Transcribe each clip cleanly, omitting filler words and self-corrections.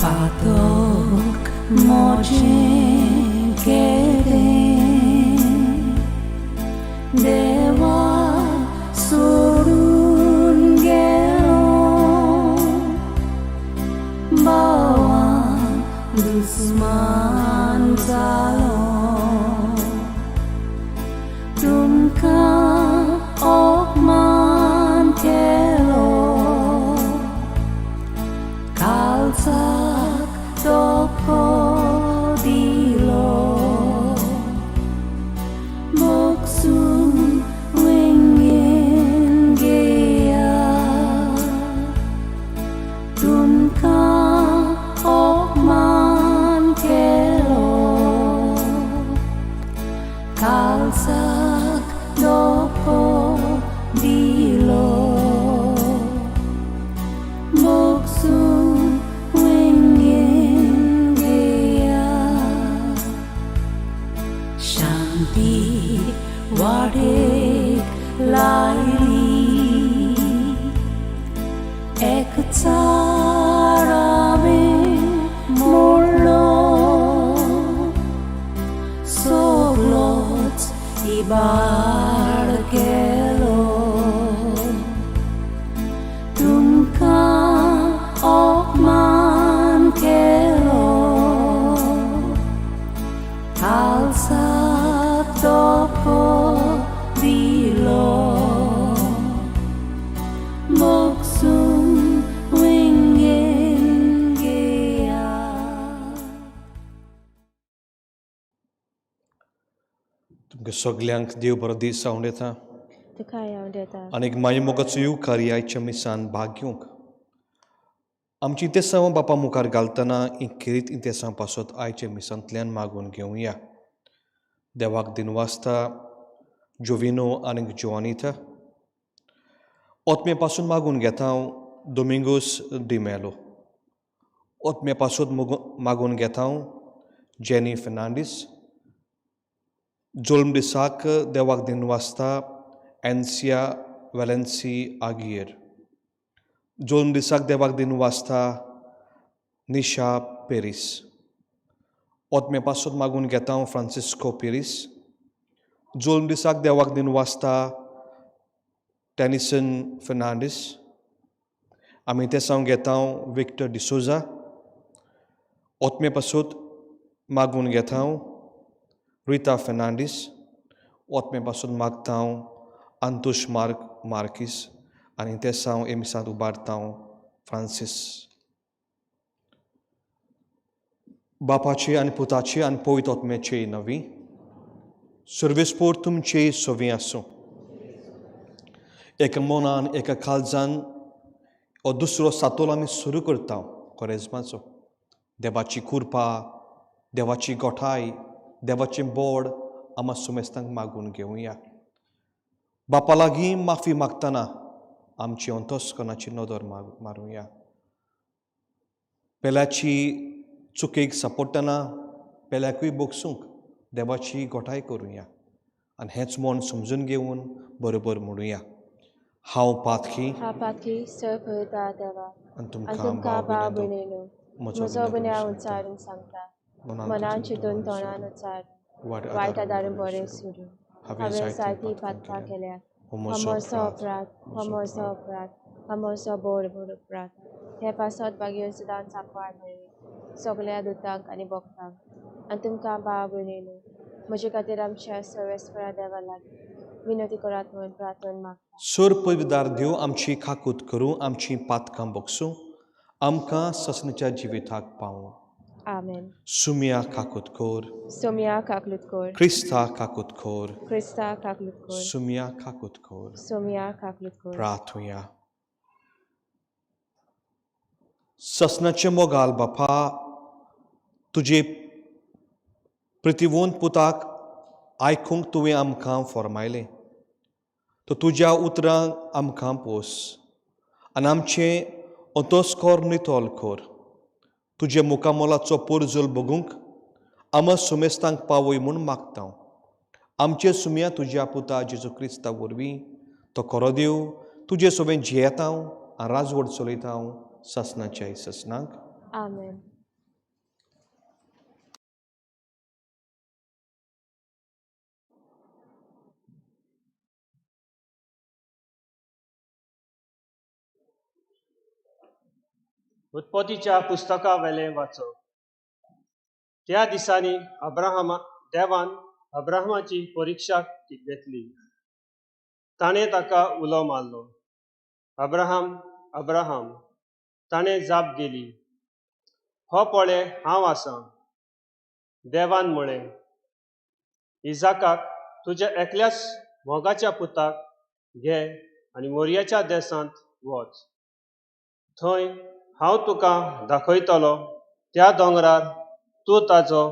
Patok moje kere dewa surun gelo bawa dusman zalo tumka okman kelo kalsa toko dilo boksum wingin gea tumka okman kelo kalsak toko dilo boksum Wadik laili ek tarame morlo soglot बाळ केलो तुमकां अपमान केलो खालसा तोको दिलो मोगसून wingin gea तुमकां सगल्यांक देव बरो दीस जावं येता तुका हांव देता आनीक मागीर मोगाचो येवकार आयच्या मिसान भाग घेवंक आमची इंतेसांव बापा मुखार घालतना खेरीत इंतेसां पासत आयच्या मिसांतल्यान मागून घेवया देवाक दिनवासता जोविनो आनीक जोआनिता ओतमे पासून मागून घेता हांव दोमिंगोस डिमेलो ओतमे पासून मागून घेता हांव जेनी फेर्नांडीस जल्म दिसाक देवाक दिनवासता एन्सिया वेलेन्सी आगियर जल्म दिसाक देवाक दिनवासता निशा पेरीस ओतमे पासून मागून घेता हांव फ्रांसिस्को पेरीस जल्म दिसाक देवाक दिनवासता टेनिसन फेर्नांडीस आमी ते सावन घेता हांव विक्टर डिसोजा ओतमे पासून मागून घेता हांव रिता फेर्नांडीस ओतमे पासून मागता हांव आंतोश मार्कीस आनी ते सावन एमिसांत उबारता हांव फ्रांसीस बापाची आनी पुताची आनी पवित्र आत्म्याची नवी सर्वेस्पोर तुमचे सोवी आसूं एका मोनान एका काळजान हो दुसरो सातोल आमी सुरू करता कोरेजमाचो देवाची कृपा देवाची गोठाय देवाचें बोड आमा सुमेस्तांक मागून घेवया बापा लागीं माफी मागतना आमची अंतस्करणाची नदर मारूया पेल्याची चुकेक सांपडटना पेल्याकूय बोगसूंक देवाची गोठाय करुया आनी हेंच मन समजून घेवन बरोबर म्हणुया हांव पातकी पळयता देवा आनी तुमकां तुमकां भाव भयणीनो म्हजो गुन्यांव उच्चारून सांगता मनान चिंतून तोंडान उच्चारून वायट आदारून बरें सुरू हांवें जायती पातकां केल्या हो म्हजो अपराध हो म्हजो बोड अपराध हे पासत बागेर सुदान सांकवाळ मेळ्ळी सगल्या दुतांक आनी भक्तांक आनी तुमकां भाव भयणीनो म्हजे खातीर आमच्या सर्वेस्परा देवा लागीं विनंती करात म्हूण प्रार्थना मागता सोर पविदार देव आमची खाकूत करूं आमची पातकां बोगसूं आमकां ससणीच्या जिविताक पावूं आमेन सुम्या खाकूत कोर सोम्या काकलूत कोर क्रिस्ता खाकूत कोर क्रिस्ता काकलूत कोर सुम्या खाकूत कोर सोम्या काकलूत कोर प्रार्थुया ससनाचे मोगाल बापा तुजे प्रतिवोन पुताक आयकूंक तुवें आमकां फरमायलें तो तुज्या उतरांक आमकां पोस आनी आमचें अंतस्कोर नितोल कोर तुजे मुखामोलाचो पोरजोल बगूंक आमा सुमेस्तांक पावय म्हूण मागता आमचे सुम्या तुज्या पुता जेजू क्रिस्ता वरवीं तो खरो देव तुजे सोबें जियेता आनी राजवट चलयता ससनाच्या ससनाक आमेन उत्पत्तीच्या पुस्तका वेले वाचो त्या दिसांनी देवान अब्राहमाची परीक्षा घेतली ताणें ताका उलो मारलो अब्राहम अब्राहम ताणें जाप दिली हो पळय हांव आसां देवान म्हळें इजाकाक तुज्या एकल्याच मोगाच्या पुताक घे आनी मोरयाच्या देसांत वच थंय हांव तुका दाखयतलो त्या दोंगरार तूं ताचो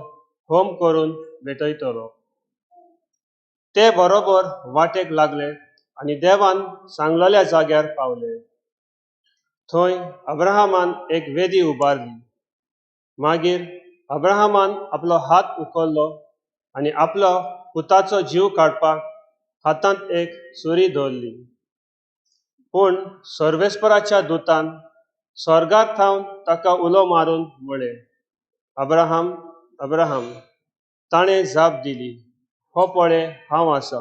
होम करून भेटयतलो ते बरोबर वाटेक लागले आनी देवान सांगलेल्या जाग्यार पावले थंय अब्राहमान एक वेदी उबारली मागीर अब्राहमान आपलो हात उखल्लो आनी आपलो पुताचो जीव काडपाक हातांत एक सुरी दवरली पूण सर्वेस्पराच्या दुतान स्वर्गांत थावन ताका उलो मारून म्हळें अब्राहम अब्राहम ताणें जाप दिली हो पळय हांव आसा.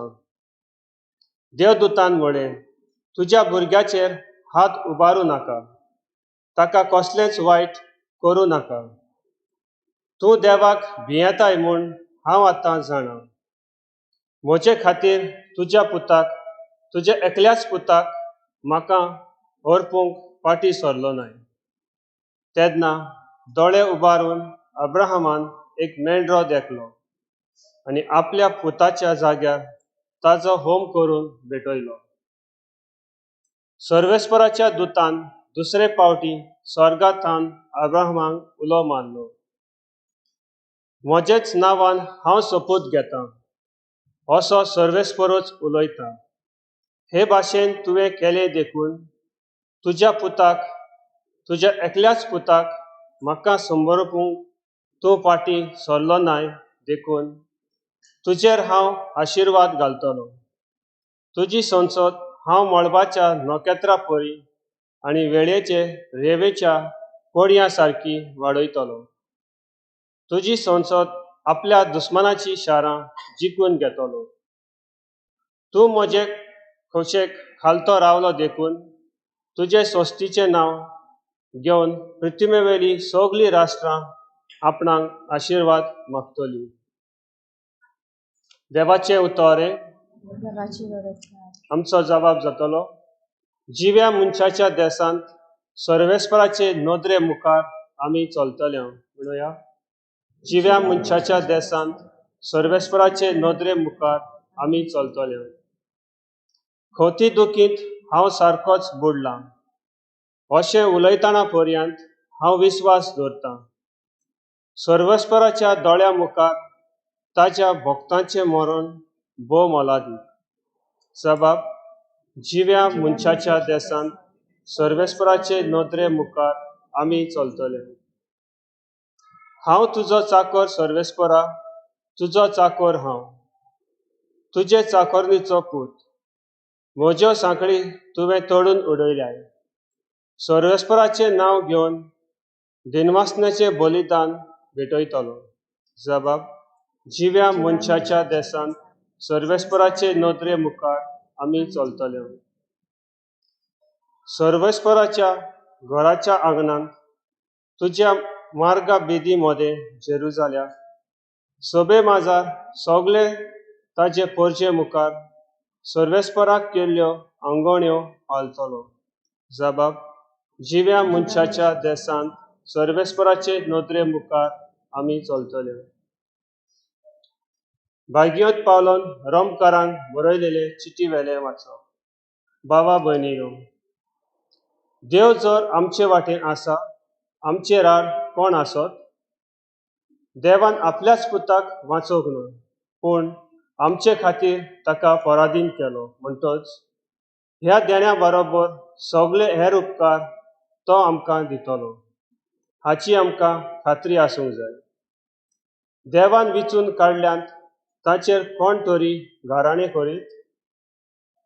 देवदूतान म्हळें, तुज्या भुरग्याचेर हात उबारू नाका, ताका कसलेंच वायट करूं नाका. तूं देवाक भियेताय म्हूण हांव आतां जाणा. म्हजे खातीर तुज्या पुताक, तुज्या एकल्याच पुताक म्हाका व्हरपूंक फाटीं सरलो न्हय. तेन्ना दोळे उबारून अब्राहमान एक मेंढरो देखलो आनी आपल्या पुताच्या जाग्यार ताचो होम करून भेटयलो. सर्वेस्पराच्या दुतान दुसरे फावटी स्वर्गांतल्यान अब्राहमाक उलो मारलो. म्हजेच नांवान हांव सोपूत घेतां, असो सर्वेस्परूच उलयता. हे भाशेन तुवें केलें देखून तुज्या पुताक, तुज्या एकल्याच पुताक म्हाका संबरपूंक तूं फाटीं सरलो नाय देखून तुजेर हांव आशिर्वाद घालतलो. तुजी संसद हांव मळबाच्या नोकेत्रा परी आनी वेळेचे रेवेच्या कोडयां सारकी वाडयतलो. तुजी संसद आपल्या दुस्मानाची शारां जिखून घेतलो. तूं म्हजे खोशेक खालतो रावलो देखून तुजे सोस्तीचें नांव घेवन पृथ्वीवेली सगळीं राष्ट्रां आपणाक आशिर्वाद मागतलीं. देवाचें उतोरें. देवाची वरदकार. आमचो जबाब जातलो, जिव्या मनशाच्या देसांत सर्वेस्पराचे नदरे मुखार आमी चलतले. म्हणुया, जिव्या मनशाच्या देसांत सर्वेस्पराचे नदरे मुखार आमी चलतले. खोती दुखीत हांव सारकोच बुडलां. अशें उलयतना पर्यंत हांव विस्वास दवरतां. सर्वेस्पराच्या दोळ्या मुखार ताच्या भक्तांचें मरण भोव मोलादीक. जबाब, जिव्या मनशाच्या देसांत सर्वेस्पराचे नदरे मुखार आमी चलतले. हांव तुजो चाकर सर्वेस्परा, तुजो चाकर हांव, तुजे चाकरणीचो पूत. म्हज्यो सांखळी तुवें तोडून उडयल्याय. सर्वेस्पराचें नांव घेवन दिनवासण्याचें बलिदान भेटयतलो. जबाब, जिव्या मनशाच्या देसांत सर्वेस्पराचे नदरे मुखार आमी चलतले. सर्वेस्पराच्या घराच्या आंगणांत तुज्या मार्गा बेदी मदें जेरुजाल्या सोबे माजार सगळे ताजे पोरचे मुखार सर्वेस्पराक केल्ल्यो आंगवण्यो हालतलो. जबाब, जिव्या मनशाच्या देसांत सर्वेस्पराचे नदरे मुखार आमी चलतले. भाग्योत पावलोन रोमकारांक बरयलेले चिटी वेले वाचप. भावा भयणीनो, देव जर आमचे वाटेन आसा, आमचेर आड कोण आसत? देवान आपल्याच पुताक वाचोवंक न्हय, पूण आमचे खातीर ताका पराधीन केलो म्हणटच ह्या देण्या बरोबर सगळे हेर उपकार तो आमकां दितलो हाची आमकां खात्री आसूंक जाय. देवान विचून काडल्यांत ताचेर कोण तरी घाराणें करीत?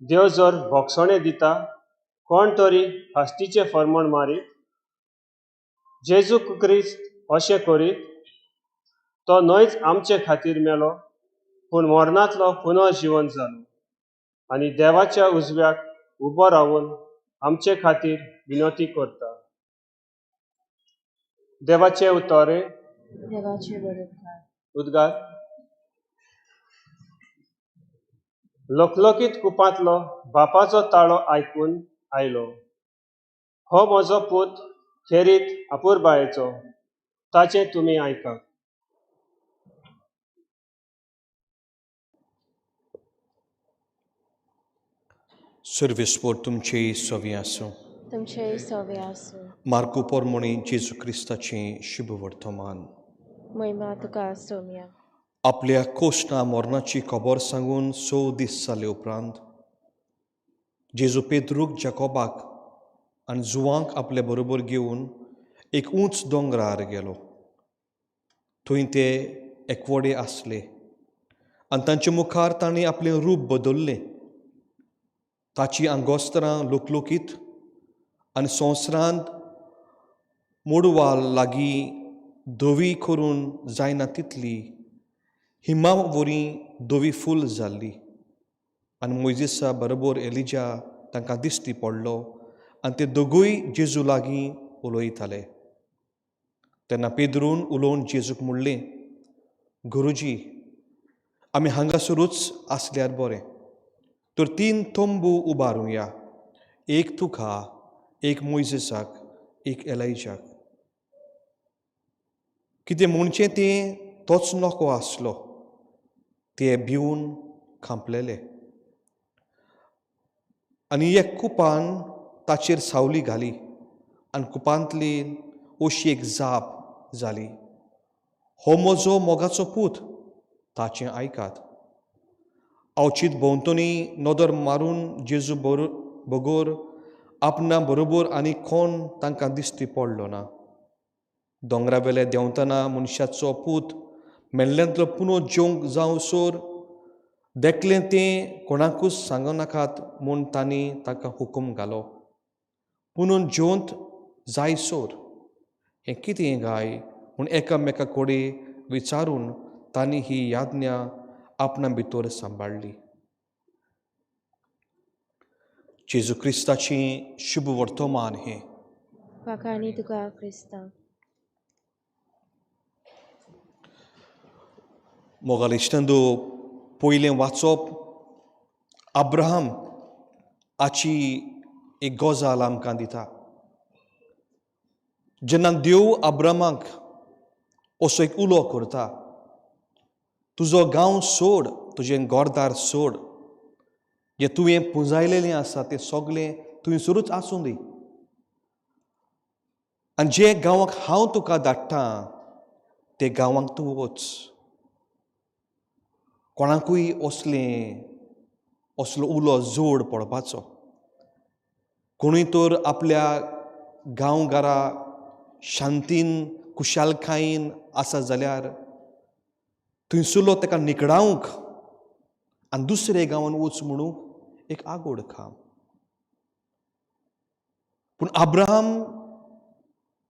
देव जर भोगसणे दिता, कोण तरी फास्तीचें फर्मण मारीत? जेजू क्रिस्त अशें करीत. तो न्हयच आमचे खातीर मेलो, पूण मरणांतलो पुनर्जीवन जालो आनी देवाच्या उजव्याक उबो रावन आमचे खातीर विनवती करता. देवाचें उतोरें. देवाची वरदकार. उद्गार. लोकलोकीत कुपांतलो बापाचो ताळो आयकून आयलो. हो म्हजो पूत खेरीत आपुरबायेचो, ताचें तुमी आयकात. सर्वेस्पर तुमचे सोवी आसूं. तुमचे सोवे आसूं. मार्कू पोरमोणी जेजू क्रिस्ताचें शुभ वर्तमान. महिमा तुका सोम्या. आपल्या कोश्टा मरणाची खबर सांगून 6 दीस जाले उपरांत जेजू पेद्रूक, जाकोबाक आनी जुवांक आपले बरोबर घेवन एक उंच दोंगरार गेलो. थंय ते एकवडे आसले आनी तांचे मुखार ताणें आपलें रूप बदल्लें. ताची आंगोस्तरां लोकलोकीत आनी संवसारांत मोडवाल लागीं धवी करून जायना तितली हिमा वरी दोवी फूल जाल्ली आनी मोइजेसा बरोबर एलिजा तांकां दिश्टी पडलो आनी ते दोगूय जेजू लागीं उलयताले. तेन्ना पेद्रून उलोवन जेजूक म्हणलें, गुरुजी, आमी हांगासरूच आसल्यार बरें, तर 3 तोंबू उबारुया, एक तुका, एक मोइजेसाक, एक एलायजाक. कितें म्हणचें तें तोच नको आसलो. ते भिवन खांपलेले आनी एक कुपान ताचेर सावली घाली आनी कुपांतली अशी एक जाप जाली, हो म्हजो मोगाचो पूत, ताचें आयकात. अवचीत भोंवतणी नदर मारून जेजू बगोर आपणा बरोबर आनी कोण तांकां दिश्टी पडलो ना. दोंगरा वेले देंवतना मनशाचो पूत मेल्ल्यांतलो पुनो जेवंक जावसोर देखलें तें कोणाकूच सांगनाकात म्हूण तांणी ताका हुकूम घालो. पुनून जेवंत जायसोर हें कितें गाय म्हूण एकामेका कडेन विचारून तांणी ही याज्ञा आपणा भितर सांबाळ्ळी. जेजू क्रिस्ताची शुभ वर्तमान हें. वाखाणी तुका क्रिस्ता. मोगाल इश्टंदो, पयलें वाचप अब्राहम हाची एक गजाल आमकां दिता. जेन्ना देव अब्रामाक असो एक उलो करता, तुजो गांव सोड, तुजें घरदार सोड, जें तुवें पुंजायलेलें आसा तें सगळें थंयसरूच आसूं दी, आनी जे गांवाक हांव तुका धाडटां ते गांवांक तूं वच. कोणाकूय असलो उलो जोड पडपाचो. कोणूय तर आपल्या गांवघरा शांतीन कुशालकायेन आसा जाल्यार थंयसरलो ताका निकडावंक आनी दुसरे गांवांत वच म्हणून एक आगोड काम. पूण अब्राहम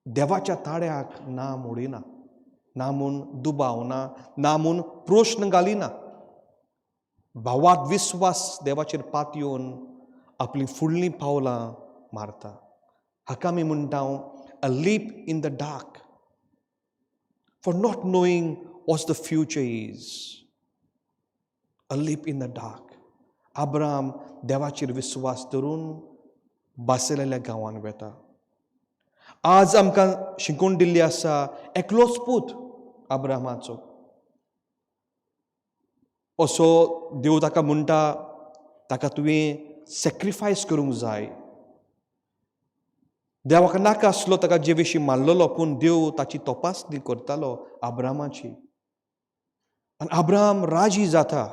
देवाच्या ताड्याक ना मोडिना, ना म्हूण दुबावना, ना म्हूण प्रश्न घालिना. भावात विस्वास देवाचेर पातयेवन आपलीं फुडलीं पावलां मारता. हाका आमी म्हणटा a leap in the dark for not knowing what the future is. A leap in the dark. Abraham देवाचेर विस्वास धरून बासलेल्या गांवांत वेता. आज आमकां शिकून दिल्ली आसा एकलोच पूत अब्राहमाचो. असो देव ताका म्हणटा, ताका तुवें सॅक्रिफायस करूंक जाय. देवाक नाका आसलो ताका जे विशीं मारलेलो, पूण देव ताची तपासणी करतालो अब्राहमाची. आनी अब्राहम राजी जाता.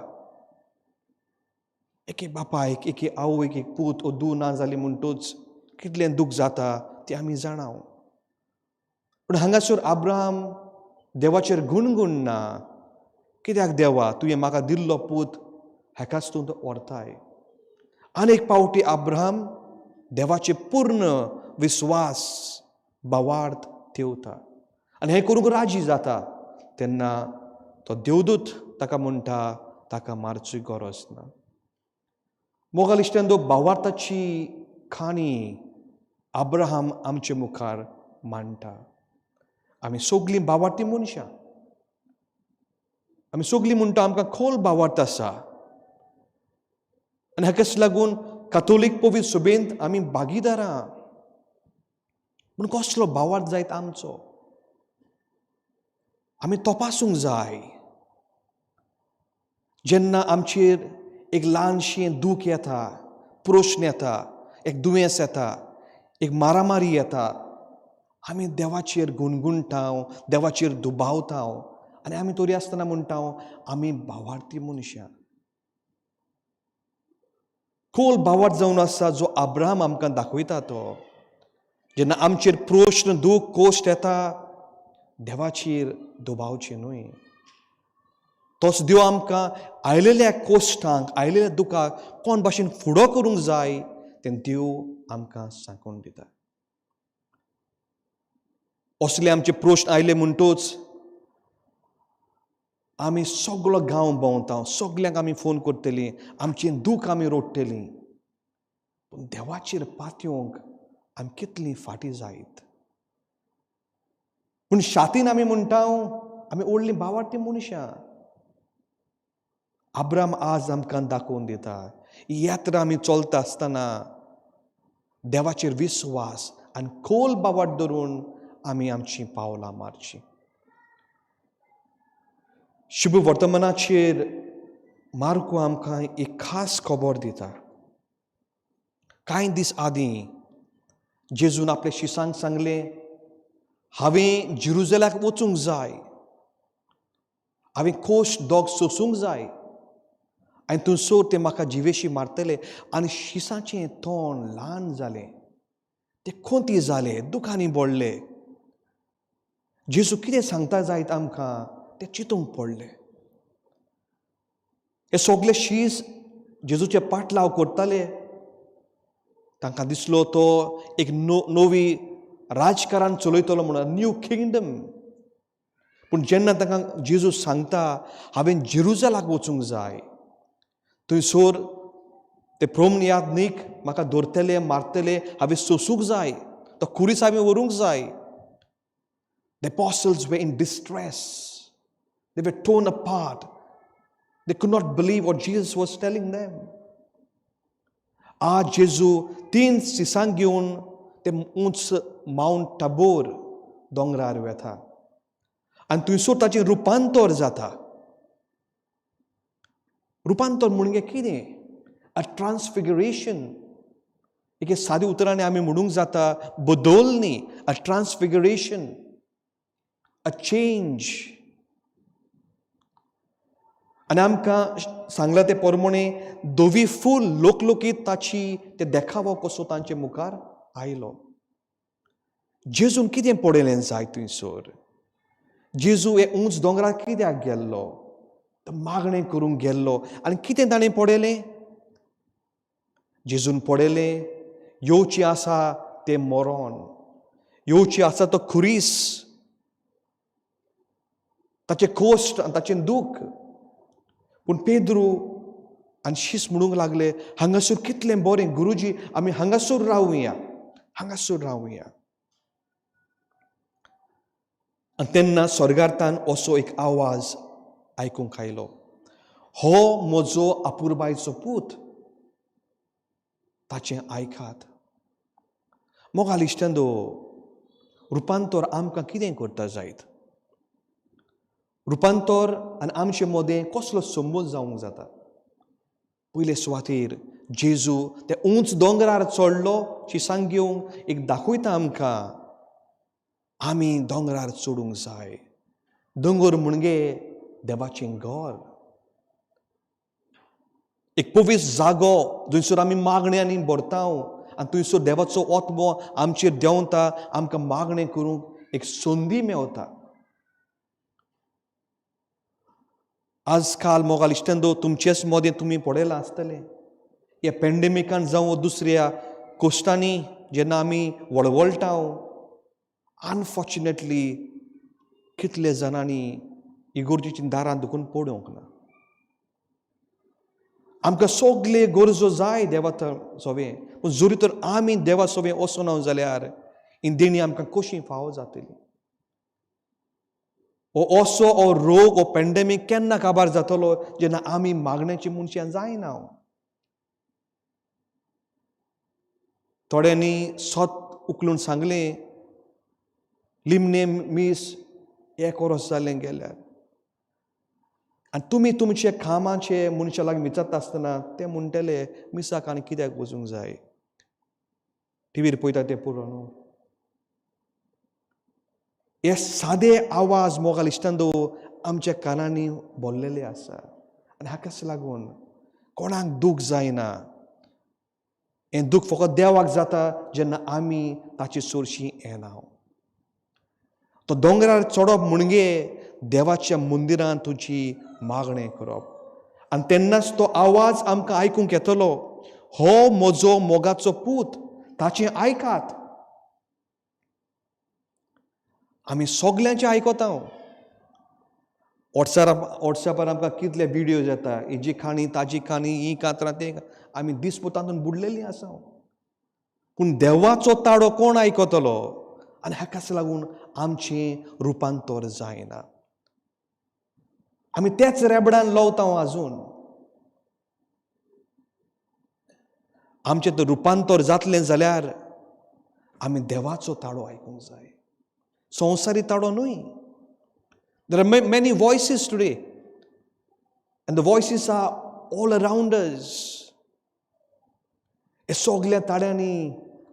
एके बापायक, एके आवयक एक पूत ओदू ना जाली म्हणटूच कितलें दूख जाता तें आमी जाणाव. पूण हांगासर अब्राहम देवाचेर गुणगुणना. कित्याक देवा तुवें म्हाका दिल्लो पूत हेकाच तूं व्हरताय. आनी एक पावटी अब्राहम देवाचे पूर्ण विस्वास भावार्थ ठेवता आनी हें करूंक राजी जाता. तेन्ना तो देवदूत ताका म्हणटा ताका मारची गरज ना. मोगाल इश्टंदो, भावार्थाची खाणी अब्राहम आमचे मुखार मांडटा. आमी सगळीं भावार्थी मनशां. आमी सगळीं म्हणटा आमकां खोल भावार्थ आसा. आनी हाकाच लागून कातोलीक पवित्र सभेंत आमी भागीदारां. पूण कसलो भावार्थ जायत आमचो आमी तपासूंक जाय. जेन्ना आमचेर एक ल्हानशें दूख येता, प्रश्न येता, एक दुयेंस येता, एक मारामारी येता, आमी देवाचेर गुणगुणटाव, देवाचेर दुबावताव आनी आमी तरी आसतना म्हणटाव आमी भावार्थी मनशां. खोल भावार्थ जावन आसा जो अब्राहम आमकां दाखयता. तो जेन्ना आमचेर प्रश्न, दूख, कोश्ट येता, देवाचेर दुबावचें न्हय. तोच देव आमकां आयलेल्या कोश्टांक, आयलेल्या दुखाक कोण भाशेन फुडो करूंक जाय तें देव आमकां सांगून दिता. असले आमचे प्रश्न आयले म्हणटूच आमी सगळो गांव भोंवता, सगल्यांक आमी फोन करतलीं, आमचें दूख आमी रोडटलीं. पूण देवाचेर पातयोंक आमी कितलीं फाटीं जायत. पूण शातीन आमी म्हणटा आमी व्हडलीं भावार्थी मनशां. अब्राम आज आमकां दाखोवन दिता, ही यात्रा आमी चलता आसतना देवाचेर विस्वास आनी खोल बावार्थ धरून आमी आमचीं पावलां मारचीं. शुभ वर्तमानाचेर मार्को आमकां एक खास खबर दिता. कांय दीस आदीं जेजून आपल्या शिसांक सांगलें, हांवें जेरुसलेमाक वचूंक जाय, हांवें खोश दोग सोंसूंक जाय आनी थंयसर ते म्हाका जिवेशी मारतले. आनी शिसाचें तोंड ल्हान जालें, ते खोंती जाले, दुखांनी बोडले. जेजू कितें सांगता जायत आमकां तें चिंतूंक पडलें. हे सगळे शीस जेजूचे पाटलाव करताले. तांकां दिसलो तो एक नवी राजकारण चलयतलो म्हणून, न्यू किंगडम. पूण जेन्ना तांकां जेजू सांगता, हांवें जेरुसलेमाक वचूंक जाय, थंयसर ते प्रमयात्नीक म्हाका धरतले, मारतले, हांवें सोंसूंक जाय, तो कुरीस हांवें व्हरूंक जाय. The apostles were in distress. They were torn apart. They could not believe what Jesus was telling them. आज जेजू 3 शिसांक घेवन ते उंच माउंट टाबोर दोंगरार वेता आनी थंयसर ताचें रुपांतर जाता. रुपांतर म्हणजे कितें? अ ट्रान्सफिगरेशन. एक सादी उतरांनी आमी म्हणूंक जाता बदलणी. अ ट्रान्सफिगरेशन, अ चेंज. आनी आमकां सांगलां ते प्रमाणे दोवी फूल लोकलोकीत ताची ते देखावो कसो तांचे मुखार आयलो. जेजून कितें पडयलें जाय थंयसर? जेजू हे उंच दोंगरार कित्याक गेल्लो? तो मागणें करूंक गेल्लो. आनी कितें ताणें पडयलें? जेजून पडयलें, येवचें आसा तें मरण, येवचें आसा तो खुरीस, ताचें कोश्ट आनी ताचें दूख. पूण पेद्रू आनी शीस म्हणूंक लागले, हांगासर कितलें बरें गुरुजी, आमी हांगासर रावुया, हांगासर रावुया. आनी तेन्ना स्वर्गांतल्यान असो एक आवाज आयकूंक आयलो, हो म्हजो आपुरबायचो पूत, ताचें आयकात. मोगाल इश्टांदो, रुपांतर आमकां कितें करता जायत? रुपांतर आनी आमचे मदें कसलो संबंद जावंक जाता? पयले सुवातेर जेजू ते उंच दोंगरार चडलो शिसांक घेवंक, एक दाखयता आमकां आमी दोंगरार चडूंक जाय. दोंगर म्हणजे देवाचें घर, एक पवित्र जागो जंयसर आमी मागण्यांनी भरता आनी थंयसर देवाचो आत्मो आमचेर देंवता, आमकां मागणें करूंक एक संदी मेळटा. आजकाल मोगाल इश्टांदो, तुमचेच मदें तुमी पळयलां आसतलें, ह्या पॅन्डेमिकान जावं दुसऱ्या कोश्टांनी जेन्ना आमी वळवळटा, अनफॉर्च्युनेटली कितले जाणांनी इगोर्जेचीं दारां दुखून पडोवंक ना. आमकां सगळे गरजो जाय देवा सोबे, पूण जोरी तर आमी देवा सोबे वचना जाल्यार ही देणी आमकां कशी फावो जातली? हो असो हो रोग, हो पॅन्डेमीक केन्ना काबार जातलो जेन्ना आमी मागण्याची मनशां जायना. थोड्यांनी सोत उखलून सांगलें, लिमणे मीस 1 वर्स जालें गेल्यार. आनी तुमी तुमचे कामाचे मनशा लागीं विचारता आसतना ते म्हणटले, मिसाक आनी कित्याक वचूंक जाय? टीव्हीर पळयता ते पुरो न्हू. हे सादे आवाज मोगाल इश्टांदो आमच्या कानांनी भरलेले आसा. आनी हाकाच लागून कोणाक दूख जायना. हें दूख फकत देवाक जाता जेन्ना आमी ताचे चडशीं येना. तो दोंगरार चडप म्हणजे देवाच्या मंदिरांत तुजी मागणें करप. आनी तेन्नाच तो आवाज आमकां आयकूंक येतलो, हो म्हजो मोगाचो पूत, ताचें आयकात. आमी सगल्यांचें आयकता, वॉट्सॅपार आमकां कितले विडियोज येता, हेजी खाणी ताजी खाणी ही कातरां ते आमी दिसपुतांतून बुडलेलीं आसा. पूण देवाचो ताळो कोण आयकतलो? आनी हाकाच लागून आमचें रुपांतर जायना. आमी तेच रेबडान लोवता आजून. आमचें तर रुपांतर जातलें जाल्यार आमी देवाचो ताळो आयकूंक जाय, संवसारी ताळो न्हय. There are many voices today, and the voices are all around us. हे सगल्या ताळ्यांनी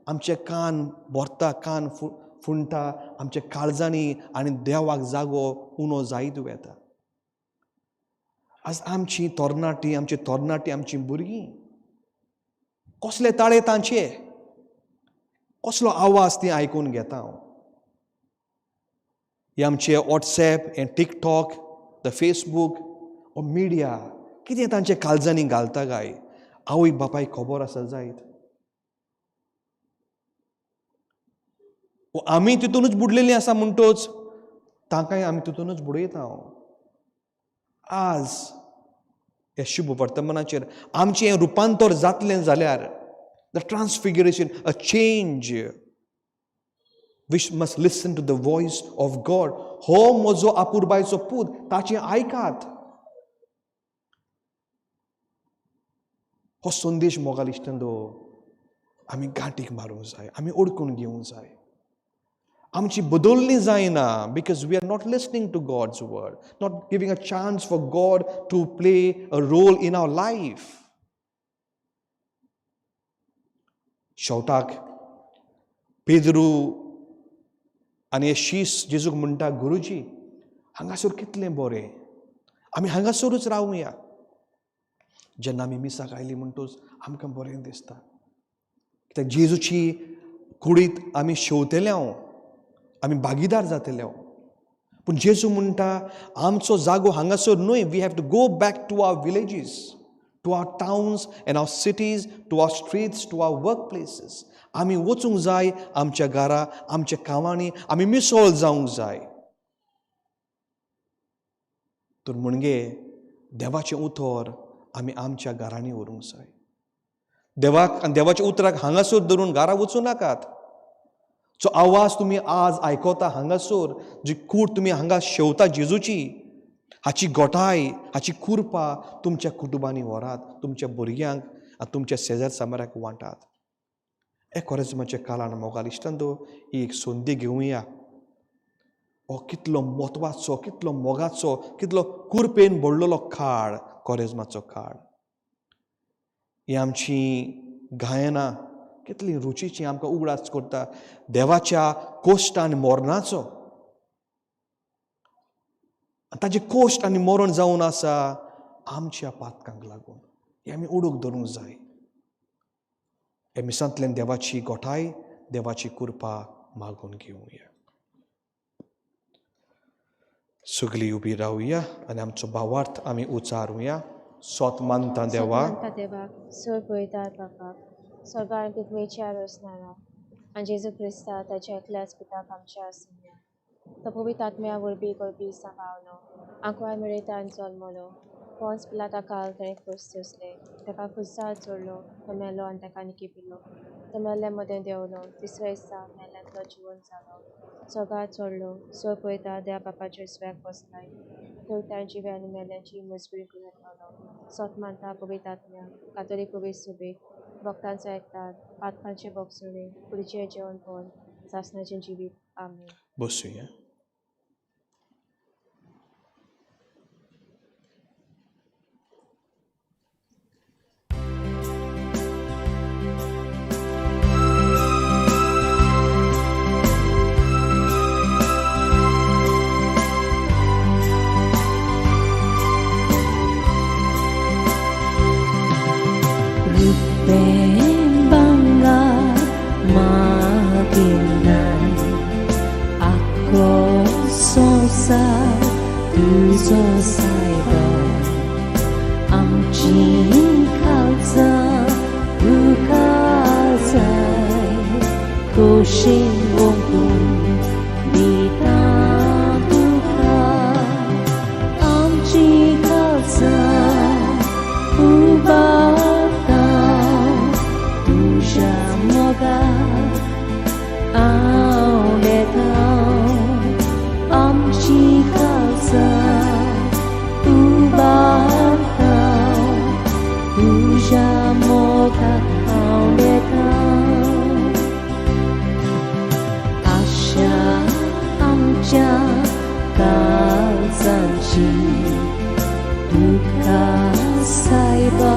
आमचे कान भरता, कान फुंटा आमच्या काळजांनी, आनी देवाक जागो उणो जायत वेता. आज आमची तरणाटी आमची भुरगीं कसले ताळे तांचे, कसलो आवाज ती आयकून घेता. हे आमचे वॉट्सॅप, हे टिकटॉक, द फेसबूक ओ मिडिया कितें तांचे काळजांनी घालता काय आवय बापायक खबर आसा जायत. आमी तितूनच बुडलेलीं आसा म्हणटोच तांकांय आमी तितूनच बुडयता. आज हे शुभ वर्तमानाचेर आमचें हें रुपांतर जातलें जाल्यार the transfiguration, a change, we must listen to the voice of God. हो म्हजो आपुरबायचो पूत, ताचें आयकात. हो संदेश मोगाल इश्टंदो आमी गांठीक मारूंक जाय, आमी ओळखून घेवंक जाय. आमची बदलणी जायना because we are not listening to God's word, not giving a chance for God to play a role in our life. शेवटाक पेद्रू आनी हे शीस जेजूक म्हणटा, गुरुजी हांगासर कितलें बरें, आमी हांगासरूच रावुया. जेन्ना आमी मिसाक आयली म्हणटूच आमकां बरें दिसता, कित्याक जेजूची कुडीत आमी शेवतेले आमी भागीदार जातले. पूण जेजू म्हणटा आमचो जागो हांगासर न्हय. We have to go back to our villages, to our towns and our cities, to our streets, to our work places. आमी वचूंक जाय आमच्या घरा, आमच्या कामांनी आमी मिसळ जावंक जाय. तर म्हणजे देवाचें उतर आमी आमच्या घरांनी व्हरूंक जाय. देवाक आनी देवाच्या उतराक हांगासर धरून घरा वचूं नाकात. जो आवाज तुमी आज आयकता हांगासर, जी कूड तुमी हांगा शेवता जेजूची, हाची गोठाय, हाची कुरपा तुमच्या कुटुंबांनी व्हरात, तुमच्या भुरग्यांक आनी तुमच्या शेजार सामाराक वांटात. हे कोरेजमाच्या काळान मोगाल इश्टांदो ही एक संदी घेवया. हो कितलो म्हत्वाचो, कितलो मोगाचो, कितलो कुरपेन भरलेलो काळ कोरेजमाचो काळ. ही आमची गायनां कितली रुचीची आमकां उगडास करता देवाच्या कोश्ट आनी मोरणाचो. ताजें कोश्ट आनी मरण जावन आसा आमच्या पातकांक लागून. हे आमी ओडूक धरूंक जाय. हे मिसांतल्यान देवाची गोठाय, देवाची कुरपा मागून घेवया. सगळीं उबी रावया आनी आमचो भावार्थ आमी उचारुया. सोत मानता देवाक, सोय पळयतात बापाक, सगळ्यांक विचार असणारा आनी जेजू क्रिस्ता ताच्या एकल्याच पुताक आमच्या आसुया. तो पवित्र आत्म्या वरवीं करपी सांबाळलो, आंकवार मेळयता आनी जल्मलो, पोंस पिलाता काळ ताणें क्रूस सोंसलें, ताका क्रुसार चडलो, तो मेलो आनी ताका निकिपिलो, तो मेल्ले मदें देंवलो, तिसऱ्या दिसा मेल्ल्यांतलो जिवंत जालो, सगळ्यांत चडलो, सोय पळयता देवा बापाच्या सुव्याक बसलाय, थंय ताणें जिवे आनी मेल्ल्यांची मजबुरी करून येतलो. सोत मानता पवित्र आत्म्या, कातोलीक पवित्र सुबेक, भक्तांचो एकतात, पातकांचे बोगसुणे, कुडीचें जेवण पण, सासणाचें जिवीत. आमेन. बसूया. तुझो सायबा आमची खालसा तुका जाय खोशेन वगून दिता तुका मोगा हांवेता आशा आमच्या काळजांची तुका सायबा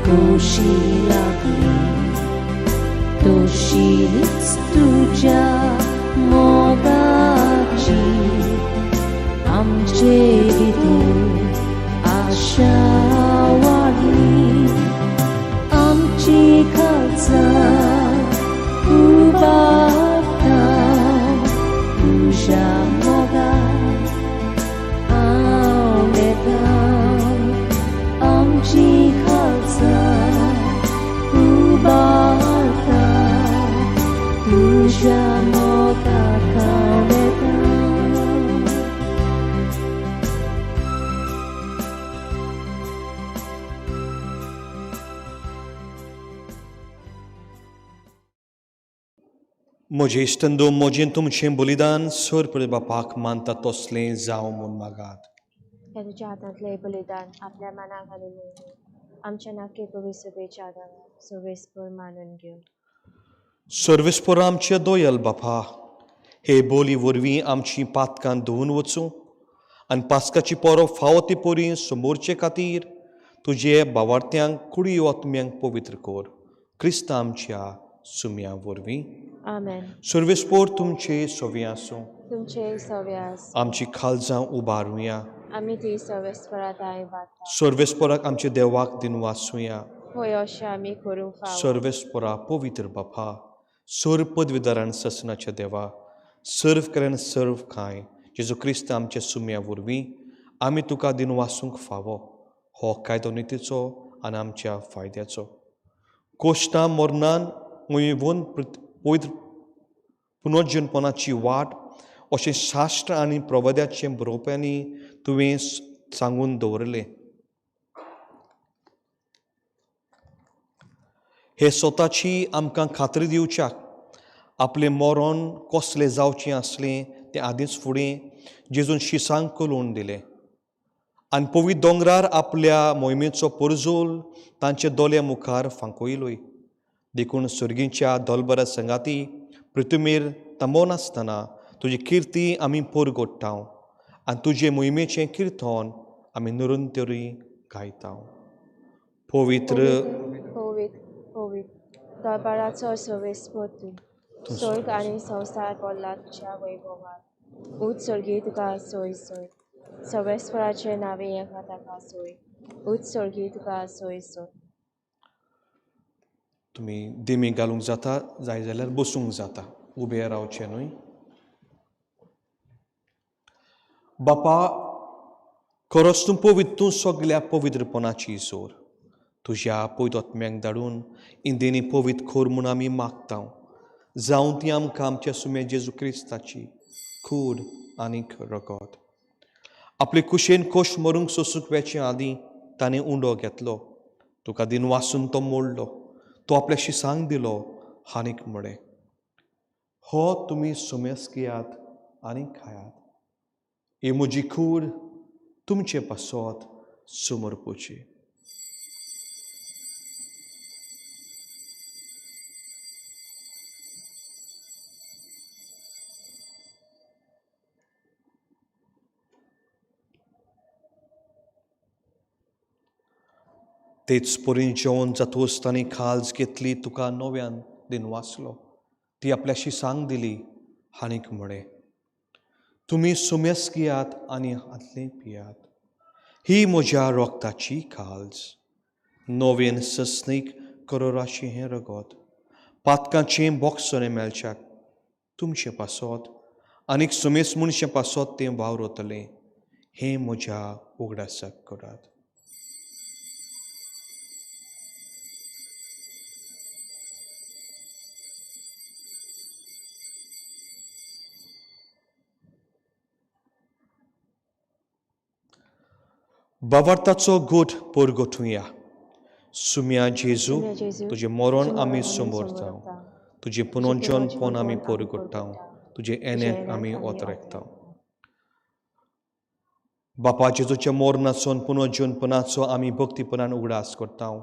कशी लागली तशीच तुझ्या मोगाची आमचे भितर आशा वाढली आमची काळजां उबारता तुझ्या मोगार हांव येता आमची काळजां उबारता तुझ्या मोगार हांव येता म्हजे इश्टंदो म्हजें तुमचें बलिदान सोरपळे बापाक मानता तसलें जावं म्हूण मागात हे तुझ्या हातांतलें बलिदान आपल्या मनाक घालून आमच्या नाके कवी सभेच्या आदाराक सवेस्पर मानून घेवन सर्वेस्पर आमचे दोयल बापा हे बोली वरवीं आमची पातकां धुवन वचूं आनी पास्काची पोरो फावो ती पोरी समोरचे खातीर तुजे भावार्थ्यांक कुडी आत्म्यांक पवित्र कर क्रिस्त आमच्या सुम्या वरवीं आमेन सर्वेस्पर तुमचे सोवी आसूं तुमचे सव्यास आमची खालजां उबारुया आमी ती सवेस्परात वाडटा सर्वेस्पराक आमचे देवाक दिन वाचुया होय अशें आमी करूंक फावो सर्वेस्परा पवित्र बापा सर्व पदवीदारान ससनाच्या देवा सर्व करेन सर्व कांय जेजू क्रिस्त आमच्या सुम्या वरवीं आमी तुका दिन वाचूंक फावो हो कायदो नितीचो आनी आमच्या फायद्याचो कोश्टां मरणान मुयवून पवित्र पुनर्जन्मपणाची वाट अशें शास्त्र आनी प्रवद्याचे बरोवप्यांनी तुवें सांगून दवरलें हे स्वताची आमकां खात्री दिवच्याक आपलें मरण कसलें जावचें आसलें तें आदींच फुडें जेजून शिसांक कळोवन दिलें आनी पवित्र दोंगरार आपल्या मोहिमेचो परजोल तांचे दोले मुखार फांकयलोय देखून सर्गीच्या दोलबऱ्या संगाती पृथ्वीमेर थांबोनासतना तुजी किर्ती आमी परगोडटाव आनी तुजे मोहिमेचें किर्तन आमी निरंतरी गायता पवित्र दरबाराचो सवेस्पर तूं स्वर्ग आनी संवसार पडला तुज्या वैभवार उत्सर्गी तुका सोय सोय सवेस्पराचे नावे एका ताका सोय उत्सर्गी तुका सोय सोय तुमी दिमी घालूंक जाता जाय जाल्यार बसूंक जाता उबे रावचें न्हय बापा खरोच तूं पवित्र तूं सगळ्या पवित्रपणाची जोर तुज्या पवित्रात्म्यांक धाडून इंदेनी पवित्र खोर म्हूण आमी मागता जावं ती आमकां आमच्या सुम्या जेजू क्रिस्ताची खूड आनीक रगत आपले कुशेन कोश मरूंक सोंसूंक वेचे आदीं ताणें उंडो घेतलो तुका दिन वाचून तो मोडलो तो आपल्या शिसांक दिलो आनीक म्हळें हो तुमी सुमेस घेयात आनी खायात ही म्हजी खूड तुमचे पासत समर्पूची तेच परीन जेवण जातूस तांणी खालज घेतली तुका नव्यान दिन वाचलो ती आपल्या शिसांक दिली आनीक म्हळें तुमी सुमेस घेयात आनी हातलें पियात ही म्हज्या रोगताची खालज नवेन सस्नीक करोराचें हें रगत पातकांचें बॉक्सोने मेळच्याक तुमचे पासत आनीक सुमेस मनशे पासत तें वावरतलें हें म्हज्या उगडासाक करात बावार्थाचो गोठ परगोठुया सुम्या जेजू तुजें मरण आमी समोरताव तुजें पुनर्जन्मपण आमी परगोडटाव तुजें येण्याक आमी ओतरेकताव बापा जेजूच्या मरणाचो पुनर्जन्मपणाचो आमी भक्तीपणान उगडास करताव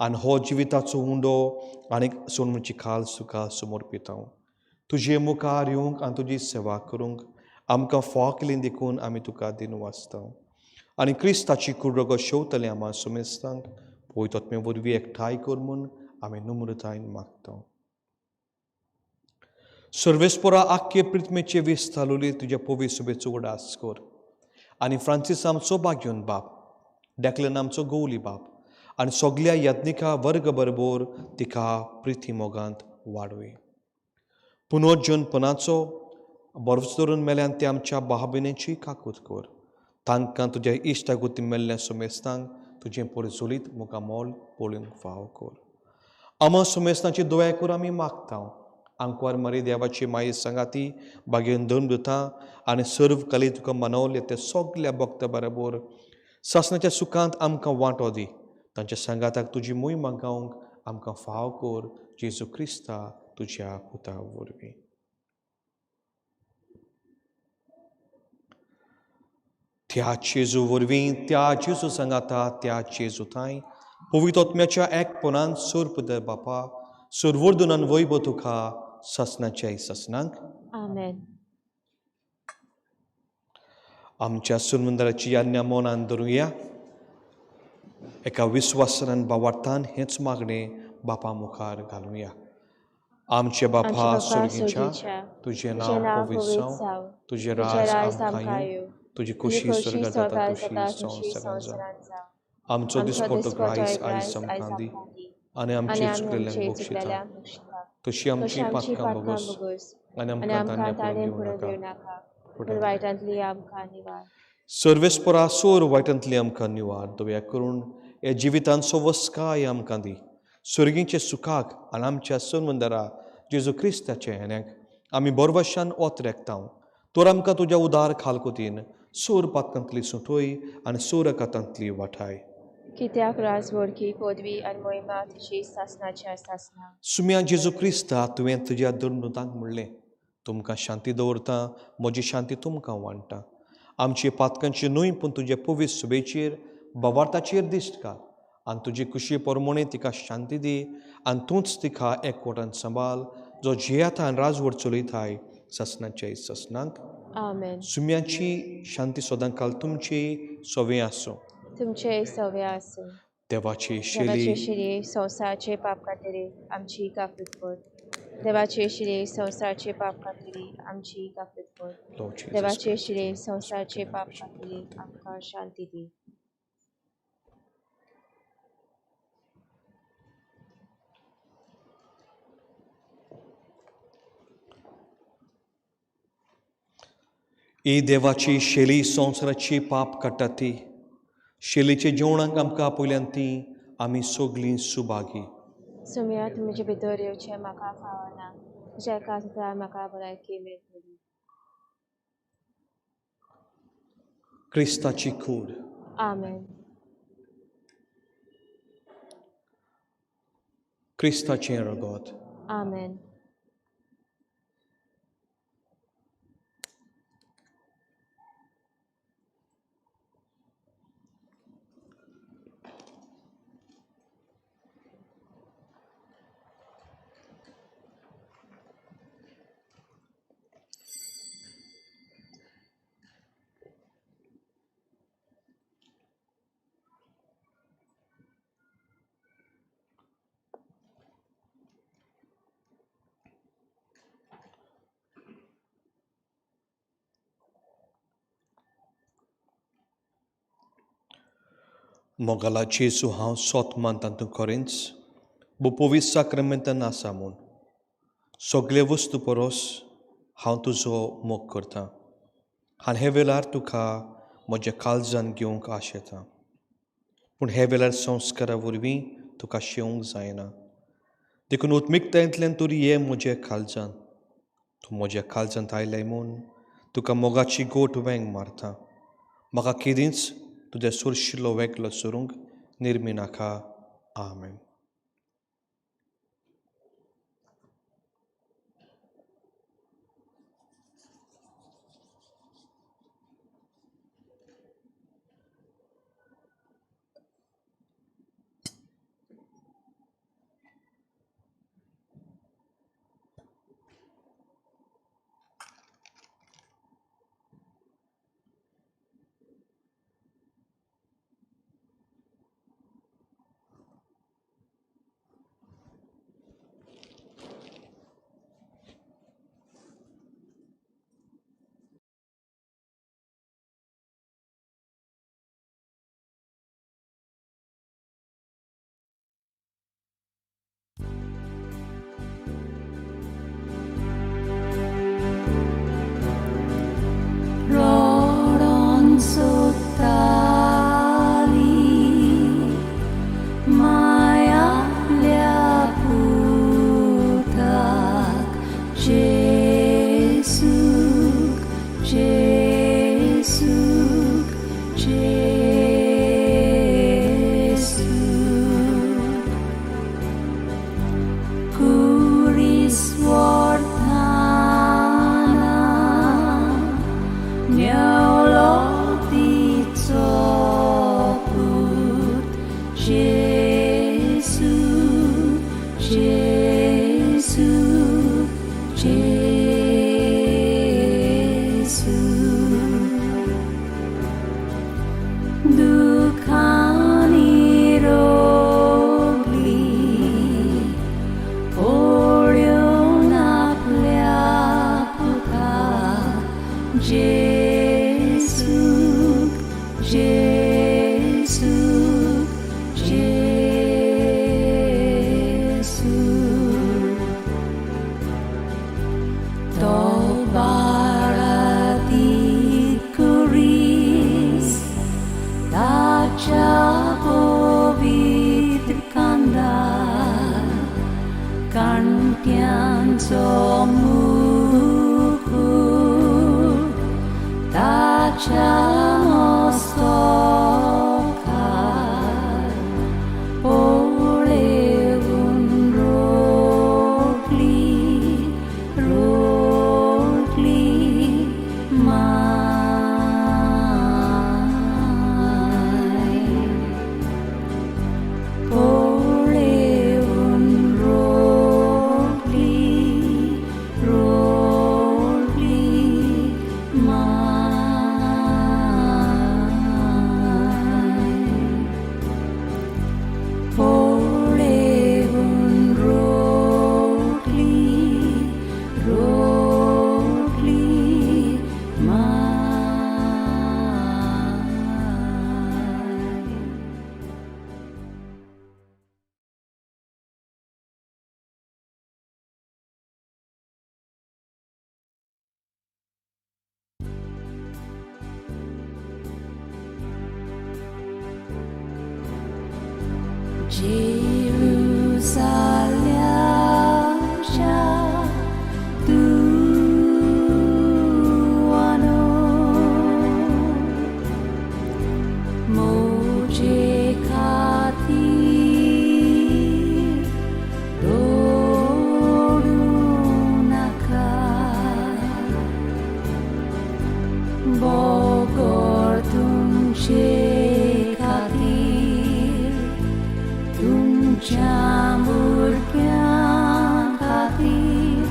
आणि हो जिविताचो उंडो आनीक सोनमची खाल सुखाल समर्पित हांव तुजे मुखार येवंक आनी तुजी सेवा करूंक आमकां फावकलीं देखून आमी तुका दिन वाचता आनी क्रिस्ताची कुडरगो शेवतले आम्हा सुमेस्तांक पवित्रत्मे वरवीं एकठांय कर म्हूण आमी नम्रतायेन मागता सर्वेस्परा आख्खे पृथ्वीचे विस्तालुली तुज्या पवित्र सुबेचो उडास कर आनी फ्रांसीस आमचो भाग्योन बाप डेक्लन आमचो गवली बाप आनी सगल्या यत्निका वर्ग बरोबर तिका प्रिती मोगांत वाडोय पुनर्जन्मपणाचो बरवच धरून मेल्यान ते आमच्या भाबिनेची काकूत कर तांकां तुज्या इश्टागुती मेल्ल्या सुमेस्तांक तुजें परजुलीत मुखामोल पळोवंक फाव कर आमा सुमेस्तांची दोया कर आमी मागता आंकवार मरी देवाची माये सांगाती बागेन दोन दुता आनी सर्व कली तुका मनवले ते सगल्या भक्त बरोबर सासणाच्या सुखांत आमकां वांटो दी तांच्या सांगाताक तुजी मोहीम गावंक आमकां फाव कर जेजू क्रिस्ता तुज्या पुता वरवीं त्या जेजू वरवीं त्या जेजू सांगाता त्या जेजू थंय पवित्रत्म्याच्या एकपणान सर्पदर बापा सर्वोर्दुनान वैभव तुका ससनाच्या ससनांक आमेन. आमच्या सुनमंदराची याज्ञा मनान धरुया एका विश्वासान बावार्थान हेच मागणें बापा मुखार घालुया आमचे बापा स्वर्गीच्या तुझे नांव पवित्र जावं तुझे राज आमकां येवं तुझी खुशी स्वर्गात जाता तशी संवसारांत जावं आमचो दिसपडटो आयज आमकां दी आनी आमची चुकलेल्यांक बक्षिता तशी आमची पातकां बगस आनी आमकां ताणें पडून दिवं नाका पूण वायटांतली आमकां निवार सर्वेस्परा सोर वायटांतली आमकां निवार दया करून हे जिवितांचो वस्काय आमकां दी स्वर्गीचे सुखाक आनी आमच्या सुनमंदरा जेजू क्रिस्ताचे हेन्याक आमी बरवशान ओत रेखता तर आमकां तुज्या उदार खालकुतीन सोर पातकांतली सुटोय आनी सोर कातांतली वाठाय कित्याक राज वडकी पदवी आनी मोहिमा तुजी सासनाच्या सासना सुम्या जेजू क्रिस्ता तुवें तुज्या धर्मदूतांक म्हणलें तुमकां शांती दवरता म्हजी शांती तुमकां वांडटा आमची पातकांची न्हय पूण तुजे पवित्र सुबेचेर भवार्थाचेर दिश्ट घाल आनी तुजी खुशी परमणे तिका शांती दी आनी तूंच तिका एकवटान सांबाळ जो जियेता आनी राजवट चलयताय ससनाचे ससनांक आमेन. सुम्याची शांती सदांकाल तुमची सवे आसूं तुमचे सवे आसूं देवाची शिरी संवसाराचे पाप खातीर आमची काकूत कर देवाचे शिरे संवसाराचे पाप खातीर आमची काकूत कर देवाचे शिरे संवसाराचे पाप खातीर आमकां शांती दी ही देवाची शेली संवसाराची पाप काडटा ती शेलीचे जेवणाक आमकां आपयल्यान ती आमी सगळीं सुभागी सुम्या तुमचे भितर येवचें म्हाका फावना तुज्या कांतार म्हाका भलायकी मेळटली क्रिस्ताची कूड आमेन. क्रिस्ताचें रगत आमेन. मोगला जेजू हांव सोत मानता तूं खरेंच बो पवित्र साक्रमेंतान आसा म्हूण सगळे वस्तू परस हांव तुजो मोग करतां आनी हे वेळार तुका म्हज्या काळजान घेवंक आशेतां पूण हे वेळार संस्कारा वरवीं तुका शेवंक जायना देखून उत्मिकतायेंतल्यान तरी हे म्हज्या काळजान तूं म्हज्या काळजांत आयलें म्हूण तुका मोगाची गोट वेंग मारता म्हाका केदींच तुज्या सुरशिल्लो वेगलो सुरूंक निर्मी नाका आमेन. Gesù, Gesù, dukkani rogli oļon apļāputā, Gesù, Gesù, Gesù. To baratit kuris, taca povitr kanda, kantian somukur, taca mostokar, olevun rogli mai. Olevun rogli mai. Olevun rogli mai. Jerusalem tuano, moje khatir dorunaka, bogor tumche khatir tum campur khatir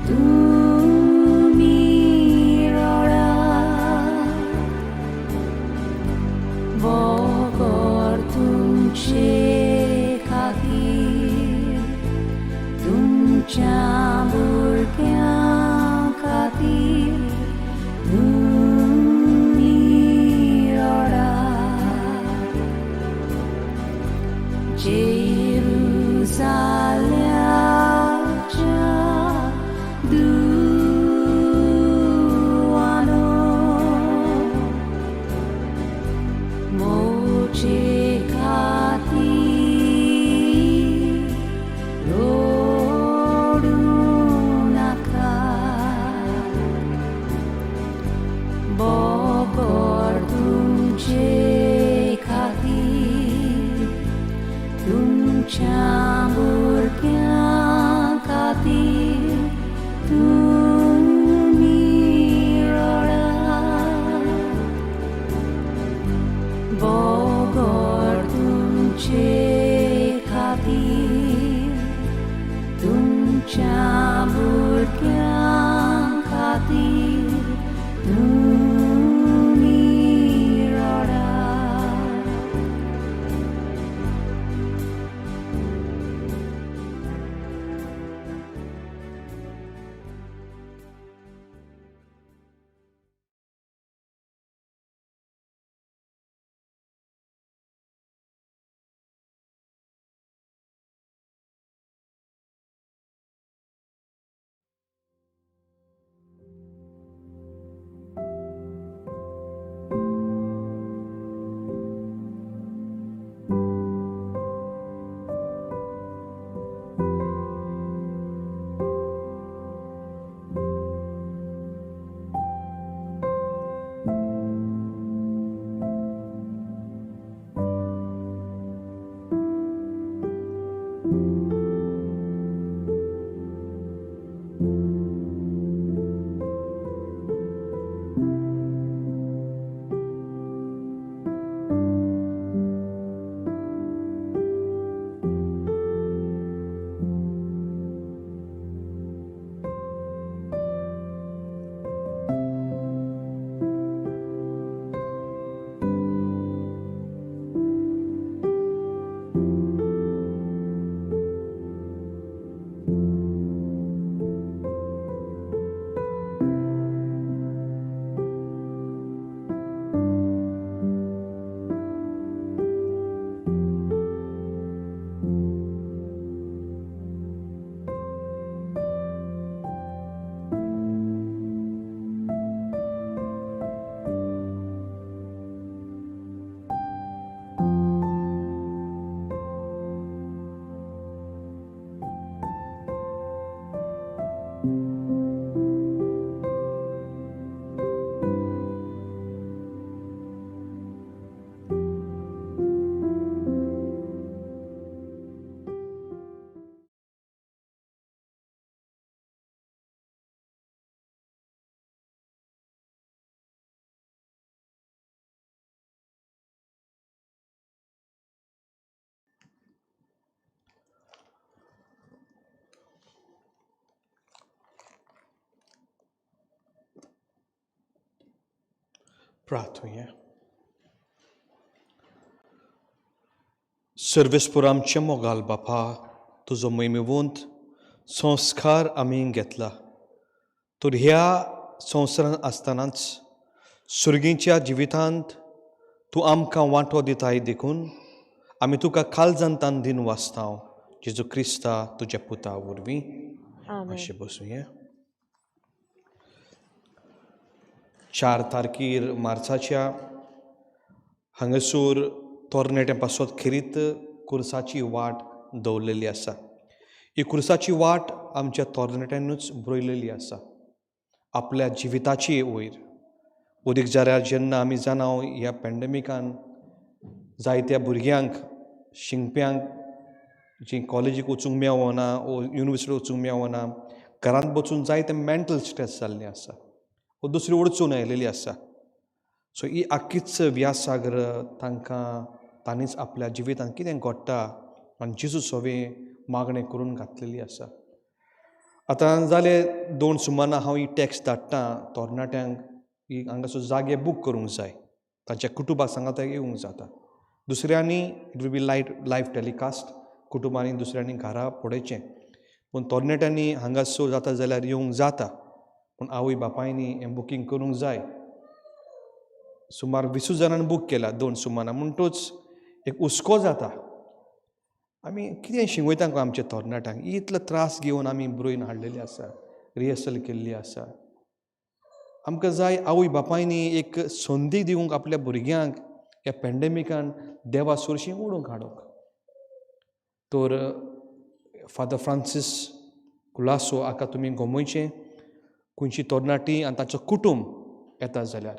tumi rara, bogor tumche khatir tum campur khatir tumi rara. Jerusalem duano, moje khatir dorunaka, bogor tumche khatir tum campur khatir tumi rara, bogor tumche khatir tum campur khatir tumi rara. प्रार्थूया. सर्वेस्पर आमचे मोगाल बापा, तुजो मैमेवंत संस्कार आमी घेतला. तर ह्या संवसारांत आसतनाच सुरगीच्या जिवितांत तूं आमकां वांटो दिताय देखून आमी तुका काळजांतान दिन वाचतांव. जेजू क्रिस्ता तुज्या पुता वरवीं अशें बसूया. 4 तारखेर मार्चाच्या हांगासर तोरणाट्या पासत खेरीत कुर्साची वाट दवरलेली आसा. ही कुर्साची वाट आमच्या तोरणाट्यांनूच बरयलेली आसा. आपल्या जिविताची वयर उदीक जाल्यार जेन्ना आमी जाणाव ह्या पॅन्डेमिकान जायत्या भुरग्यांक शिंगप्यांक जी कॉलेजीक वचूंक मेळना वो युनिवर्सिटीक वचूंक मेळना, घरांत बसून जायते मेंटल स्ट्रेस जाल्लें आसा वो दुसरी अडचून आयलेली आसा. सो ही आख्खीच व्यासागर तांणीच आपल्या जिवितांत कितें घडटा आनी जेजू सवें मागणें करून घातलेली आसा. आतां जाले 2 सुमारां हांव ही टॅक्स्ट धाडटां तोरणाट्यांक ही हांगासर जागे बूक करूंक जाय. तांच्या कुटुंबाक सांगात येवंक जाता. दुसऱ्यांनी it will be live telecast, कुटुंबांनी दुसऱ्यांनी घरा पडोवचें. पूण तोरणाट्यांनी हांगासर जाता जाल्यार येवंक जाता. पूण आवय बापायनी हें बुकींग करूंक जाय. सुमार 20 जाणांनी बूक केला 2 सुमारां. म्हणटूच एक हुस्को जाता. आमी कितें शिंवयता गो आमच्या तोरणाट्यांक? इतलो त्रास घेवन आमी बरोवन हाडलेली आसा, रिहर्सल केल्ली आसा. आमकां जाय आवय बापायनी एक संदी दिवंक आपल्या भुरग्यांक ह्या पॅन्डेमिकान देवा सुरशीं ओडूंक हाडूंक. तर फादर फ्रांसीस कुलासो हाका तुमी गोमयचें. खंयची तोरणाटी आनी ताचो कुटुंब येता जाल्यार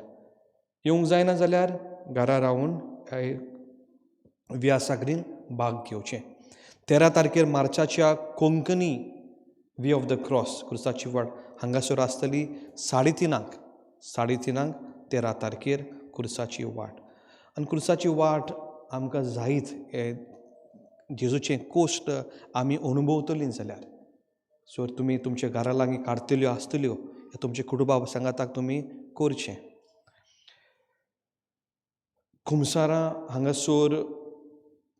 येवंक जायना जाल्यार घरा रावन व्यासागरीन भाग घेवचें. 13 तारखेर मार्चाच्या Konkani Way of the Cross कुर्साची वाट हांगासर आसतली 3:30 13 तारखेर कुर्साची वाट. आनी कुर्साची वाट आमकां जायत जेजूचें कोश्ट आमी अनुभवतलीं जाल्यार सो तुमी तुमच्या घरा लागीं काडटल्यो आसतल्यो तुमच्या कुटुंबा सांगाताक तुमी करचें. खुमसारां हांगासर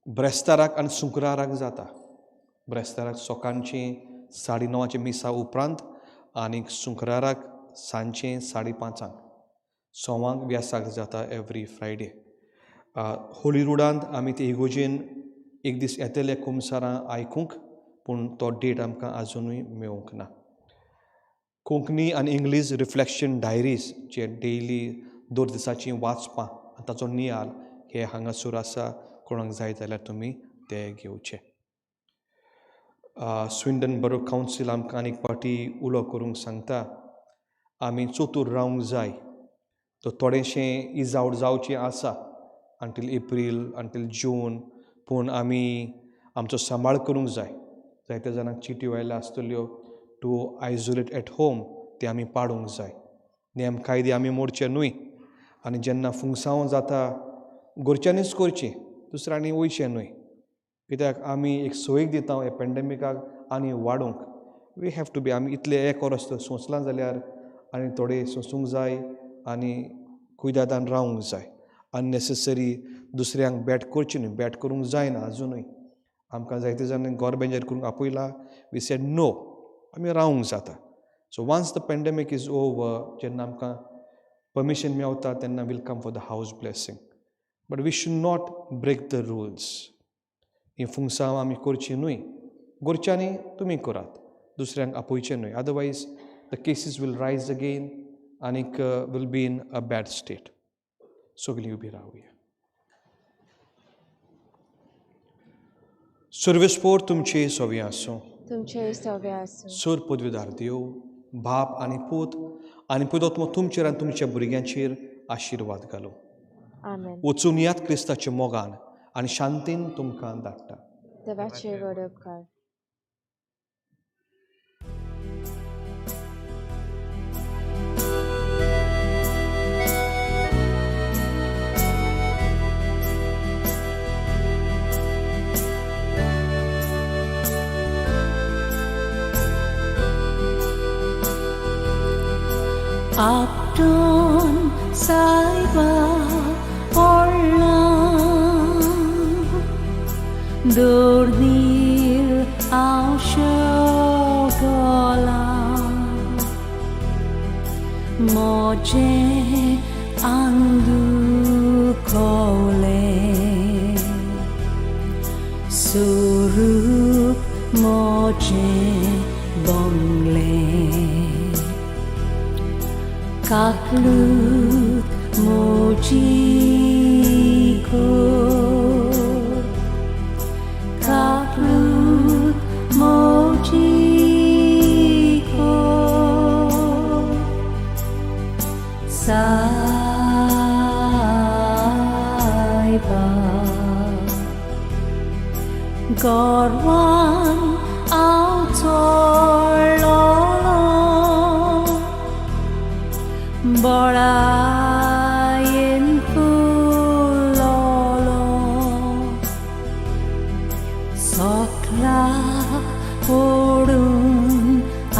ब्रेस्ताराक आनी शुक्राराक जाता. ब्रेस्ताराक सकाळची 9:30 मिसा उपरांत आनी शुक्राराक सांजचें 5:30 सवांक व्यासाक जाता एवरी फ्रायडे. होलीरुडांत आमी ते इगोजेन एक दीस येतले खुमसारां आयकूंक, पूण तो डेट आमकां आजुनूय मेळूंक ना. कोंकणी आनी इंग्लीश रिफ्लेक्शन डायरीज जे डेली 2 दिसांची वाचपां आनी ताचो नियाल हे हांगासर आसा. कोणाक जाय जाल्यार तुमी ते घेवचे. स्विंडन बरो कावन्सील आमकां आनीक पाटी उलो करूंक सांगता. आमी चतूर रावंक जाय. तो थोडेंशें इज आउट जावचें आसा अंटील एप्रील अंटील जून, पूण आमी आमचो सांबाळ करूंक जाय. जायत्या जाणांक चिटी आयल्या आसतल्यो टू आयसोलेट एट होम, ते आमी पाडूंक जाय. नेम कायदे आमी मोडचे न्हय. आनी जेन्ना फुंगसांव जाता घरच्यांनीच करचें, दुसऱ्यांनी वयचें न्हय. कित्याक आमी एक सोयीक दिता हे पॅन्डेमिकाक आनी वाडूंक. वी हॅव टू बी आमी इतले एक वरस सोंसलां जाल्यार आनी थोडे सोंसूंक जाय आनी कुयदादान रावंक जाय. अननेसेसरी दुसऱ्यांक बॅट करचें न्हय. बॅट करूंक जायना आजुनूय. आमकां जायते जाणांक गोर बेंजार करूंक आपयला. वी सेड नो, आमी रावंक जाता. So once the pandemic is over, जेन्ना आमकां परमिशन मेळटा तेन्ना will come for the house blessing. But we should not break the rules. ही फुंगसांव आमी करची न्हय. घरच्यांनी तुमी करात, दुसऱ्यांक आपयचें न्हय. Otherwise the cases will rise again आनीक will be in a bad state. सगळीं उबी रावया. सर्वेस्पोर तुमचे सोवे आसूं. तुमचे सवे आसूं. सर पदवीदार देव, बाप आनी पूत आनी पवित्र तुमचेर आनी तुमच्या भुरग्यांचेर आशिर्वाद घालूं. आमेन. वचून यात क्रिस्ताच्या मोगान आनी शांतीन तुमकां धाडटा. देवाचे व्हड उपकार. आपटून सायबा dornir au shogola moje andu kole surup moje bongle kaklut moji ko kaklut moji ko saiba gorwan autor lolo barayen pulolo sokla porun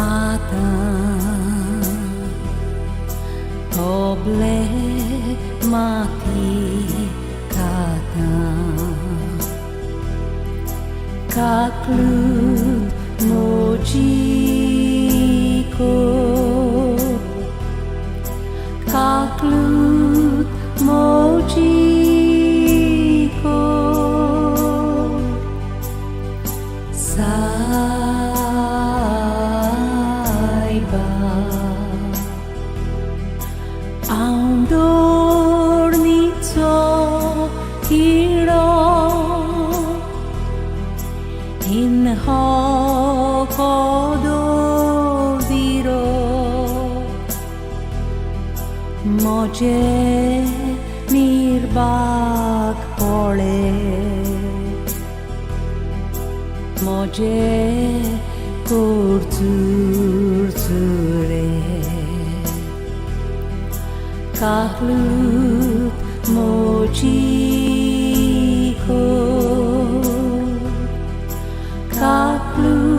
ata oble mati kata kaklut moji ko kaklut moji ko saiba aundornito hiro in hokododiro moje nirbak pole moje kurturture kaklut moji ko kaklut